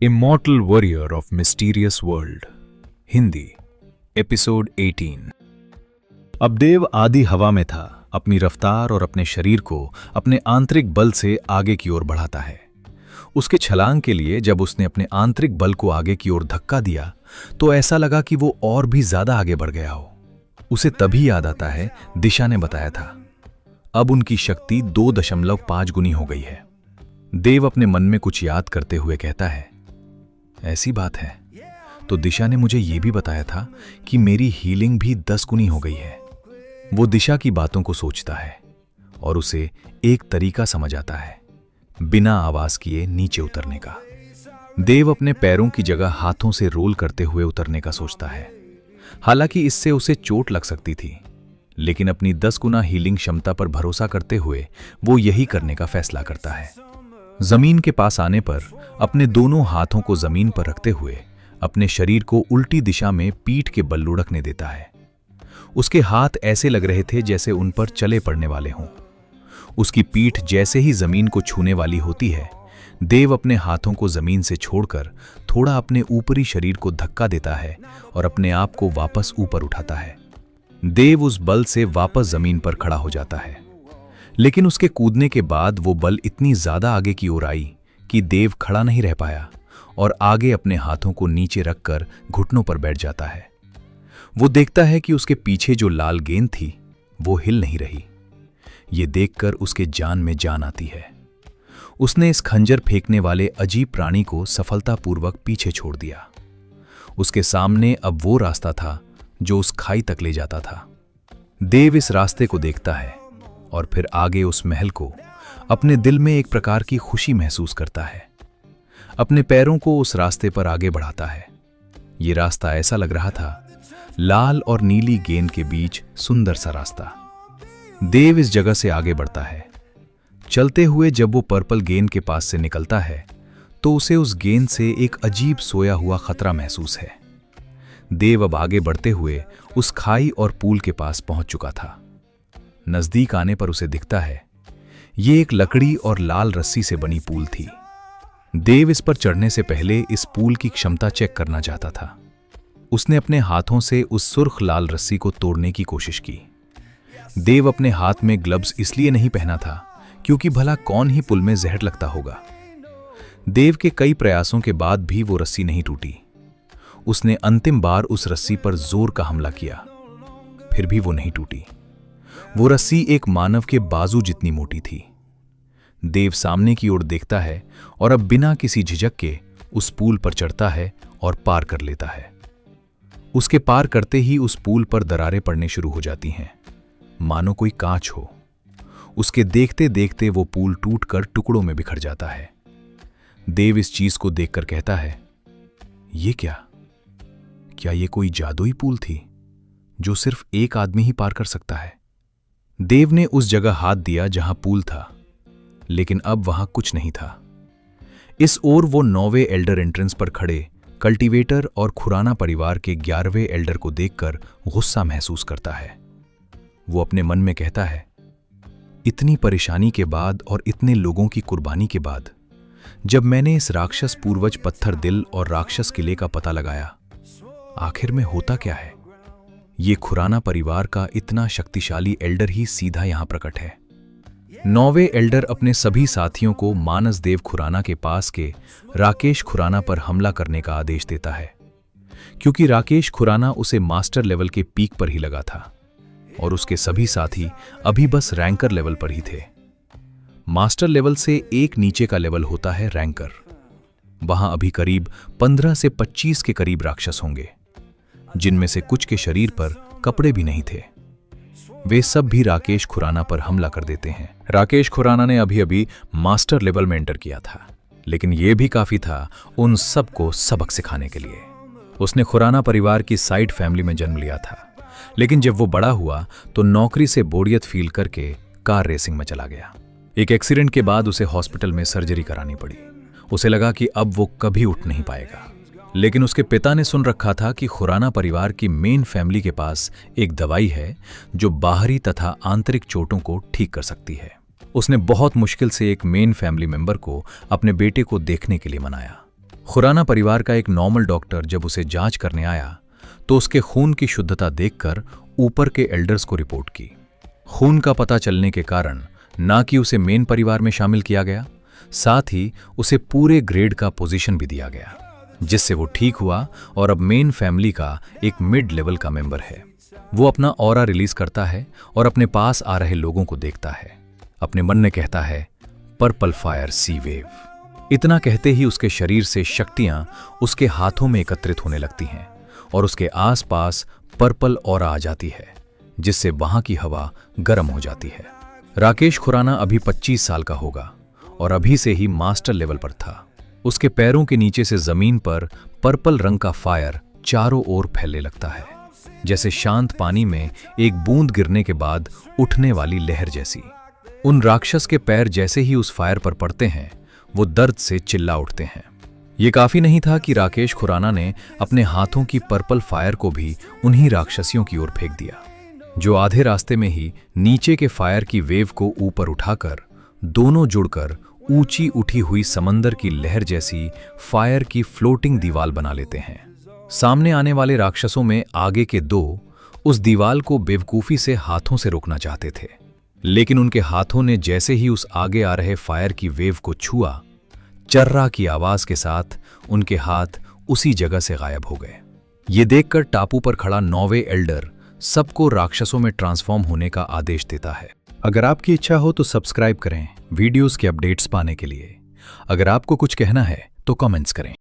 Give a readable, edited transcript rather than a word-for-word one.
Immortal warrior of mysterious world, Hindi, episode 18। अब देव आदि हवा में था, अपनी रफ्तार और अपने शरीर को अपने आंतरिक बल से आगे की ओर बढ़ाता है। उसके छलांग के लिए जब उसने अपने आंतरिक बल को आगे की ओर धक्का दिया तो ऐसा लगा कि वो और भी ज्यादा आगे बढ़ गया हो। उसे तभी याद आता है दिशा ने बताया था। अब उनकी शक्ति 2.5 गुनी हो गई है। देव अपने मन में कुछ याद करते हुए कहता है, ऐसी बात है तो दिशा ने मुझे यह भी बताया था कि मेरी हीलिंग भी 10 गुनी हो गई है। वो दिशा की बातों को सोचता है और उसे एक तरीका समझ आता है, बिना आवाज किए नीचे उतरने का। देव अपने पैरों की जगह हाथों से रोल करते हुए उतरने का सोचता है। हालांकि इससे उसे चोट लग सकती थी, लेकिन अपनी 10 गुना हीलिंग क्षमता पर भरोसा करते हुए वो यही करने का फैसला करता है। जमीन के पास आने पर अपने दोनों हाथों को जमीन पर रखते हुए अपने शरीर को उल्टी दिशा में पीठ के बल लुढ़कने देता है। उसके हाथ ऐसे लग रहे थे जैसे उन पर चले पड़ने वाले हों। उसकी पीठ जैसे ही जमीन को छूने वाली होती है, देव अपने हाथों को जमीन से छोड़कर थोड़ा अपने ऊपरी शरीर को धक्का देता है और अपने आप को वापस ऊपर उठाता है। देव उस बल से वापस जमीन पर खड़ा हो जाता है, लेकिन उसके कूदने के बाद वो बल इतनी ज्यादा आगे की ओर आई कि देव खड़ा नहीं रह पाया और आगे अपने हाथों को नीचे रखकर घुटनों पर बैठ जाता है। वो देखता है कि उसके पीछे जो लाल गेंद थी वो हिल नहीं रही। ये देखकर उसके जान में जान आती है। उसने इस खंजर फेंकने वाले अजीब प्राणी को सफलतापूर्वक पीछे छोड़ दिया। उसके सामने अब वो रास्ता था जो उस खाई तक ले जाता था। देव इस रास्ते को देखता है और फिर आगे उस महल को अपने दिल में एक प्रकार की खुशी महसूस करता है। अपने पैरों को उस रास्ते पर आगे बढ़ाता है। ये रास्ता ऐसा लग रहा था, लाल और नीली गेंद के बीच सुंदर सा रास्ता। देव इस जगह से आगे बढ़ता है। चलते हुए जब वो पर्पल गेंद के पास से निकलता है तो उसे उस गेंद से एक अजीब सोया हुआ खतरा महसूस है। देव अब आगे बढ़ते हुए उस खाई और पूल के पास पहुंच चुका था। नजदीक आने पर उसे दिखता है ये एक लकड़ी और लाल रस्सी से बनी पूल थी। देव इस पर चढ़ने से पहले इस पूल की क्षमता चेक करना चाहता था। उसने अपने हाथों से उस सुर्ख लाल रस्सी को तोड़ने की कोशिश की। देव अपने हाथ में ग्लव्स इसलिए नहीं पहना था क्योंकि भला कौन ही पुल में जहर लगता होगा। देव के कई प्रयासों के बाद भी वो रस्सी नहीं टूटी। उसने अंतिम बार उस रस्सी पर जोर का हमला किया, फिर भी वो नहीं टूटी। वो रस्सी एक मानव के बाजू जितनी मोटी थी। देव सामने की ओर देखता है और अब बिना किसी झिझक के उस पुल पर चढ़ता है और पार कर लेता है। उसके पार करते ही उस पुल पर दरारें पड़ने शुरू हो जाती हैं, मानो कोई कांच हो। उसके देखते देखते वो पुल टूटकर टुकड़ों में बिखर जाता है। देव इस चीज को देखकर कहता है, ये क्या ये कोई जादुई पुल थी जो सिर्फ एक आदमी ही पार कर सकता है? देव ने उस जगह हाथ दिया जहां पुल था, लेकिन अब वहां कुछ नहीं था। इस ओर वो 9वें एल्डर एंट्रेंस पर खड़े कल्टीवेटर और खुराना परिवार के 11वें एल्डर को देखकर गुस्सा महसूस करता है। वो अपने मन में कहता है, इतनी परेशानी के बाद और इतने लोगों की कुर्बानी के बाद जब मैंने इस राक्षस पूर्वज पत्थर दिल और राक्षस किले का पता लगाया, आखिर में होता क्या है? ये खुराना परिवार का इतना शक्तिशाली एल्डर ही सीधा यहां प्रकट है। 9वें एल्डर अपने सभी साथियों को मानस देव खुराना के पास के राकेश खुराना पर हमला करने का आदेश देता है, क्योंकि राकेश खुराना उसे मास्टर लेवल के पीक पर ही लगा था और उसके सभी साथी अभी बस रैंकर लेवल पर ही थे। मास्टर लेवल से एक नीचे का लेवल होता है रैंकर। वहां अभी करीब 15 से 25 के करीब राक्षस होंगे, जिनमें से कुछ के शरीर पर कपड़े भी नहीं थे। वे सब भी राकेश खुराना पर हमला कर देते हैं। राकेश खुराना ने अभी अभी मास्टर लेवल में एंटर किया था, लेकिन यह भी काफी था उन सबको सबक सिखाने के लिए। उसने खुराना परिवार की साइड फैमिली में जन्म लिया था, लेकिन जब वो बड़ा हुआ तो नौकरी से बोरियत फील करके कार रेसिंग में चला गया। एक एक्सीडेंट के बाद उसे हॉस्पिटल में सर्जरी करानी पड़ी। उसे लगा कि अब वो कभी उठ नहीं पाएगा, लेकिन उसके पिता ने सुन रखा था कि खुराना परिवार की मेन फैमिली के पास एक दवाई है जो बाहरी तथा आंतरिक चोटों को ठीक कर सकती है। उसने बहुत मुश्किल से एक मेन फैमिली मेंबर को अपने बेटे को देखने के लिए मनाया। खुराना परिवार का एक नॉर्मल डॉक्टर जब उसे जांच करने आया तो उसके खून की शुद्धता देखकर ऊपर के एल्डर्स को रिपोर्ट की। खून का पता चलने के कारण ना कि उसे मेन परिवार में शामिल किया गया, साथ ही उसे पूरे ग्रेड का पोजीशन भी दिया गया, जिससे वो ठीक हुआ और अब मेन फैमिली का एक मिड लेवल का मेंबर है। वो अपना ऑरा रिलीज करता है और अपने पास आ रहे लोगों को देखता है। अपने मन में कहता है, पर्पल फायर सी वेव। इतना कहते ही उसके शरीर से शक्तियां उसके हाथों में एकत्रित होने लगती हैं और उसके आसपास पर्पल ऑरा आ जाती है, जिससे वहां की हवा गर्म हो जाती है। राकेश खुराना अभी 25 साल का होगा और अभी से ही मास्टर लेवल पर था। उसके पैरों के नीचे से जमीन पर पर्पल रंग का फायर चारों ओर फैलने लगता है, जैसे शांत पानी में एक बूंद गिरने के बाद उठने वाली लहर जैसी। उन राक्षस के पैर जैसे ही उस फायर पर पड़ते हैं, वो दर्द से चिल्ला उठते हैं। ये काफी नहीं था कि राकेश खुराना ने अपने हाथों की पर्पल फायर को भी उन्हीं राक्षसियों की ओर फेंक दिया, जो आधे रास्ते में ही नीचे के फायर की वेव को ऊपर उठाकर दोनों जुड़कर ऊंची उठी हुई समंदर की लहर जैसी फायर की फ्लोटिंग दीवार बना लेते हैं। सामने आने वाले राक्षसों में आगे के दो उस दीवार को बेवकूफी से हाथों से रोकना चाहते थे, लेकिन उनके हाथों ने जैसे ही उस आगे आ रहे फायर की वेव को छुआ, चर्रा की आवाज के साथ उनके हाथ उसी जगह से गायब हो गए। ये देखकर टापू पर खड़ा 9वें एल्डर सबको राक्षसों में ट्रांसफॉर्म होने का आदेश देता है। अगर आपकी इच्छा हो तो सब्सक्राइब करें वीडियोस के अपडेट्स पाने के लिए। अगर आपको कुछ कहना है तो कमेंट्स करें।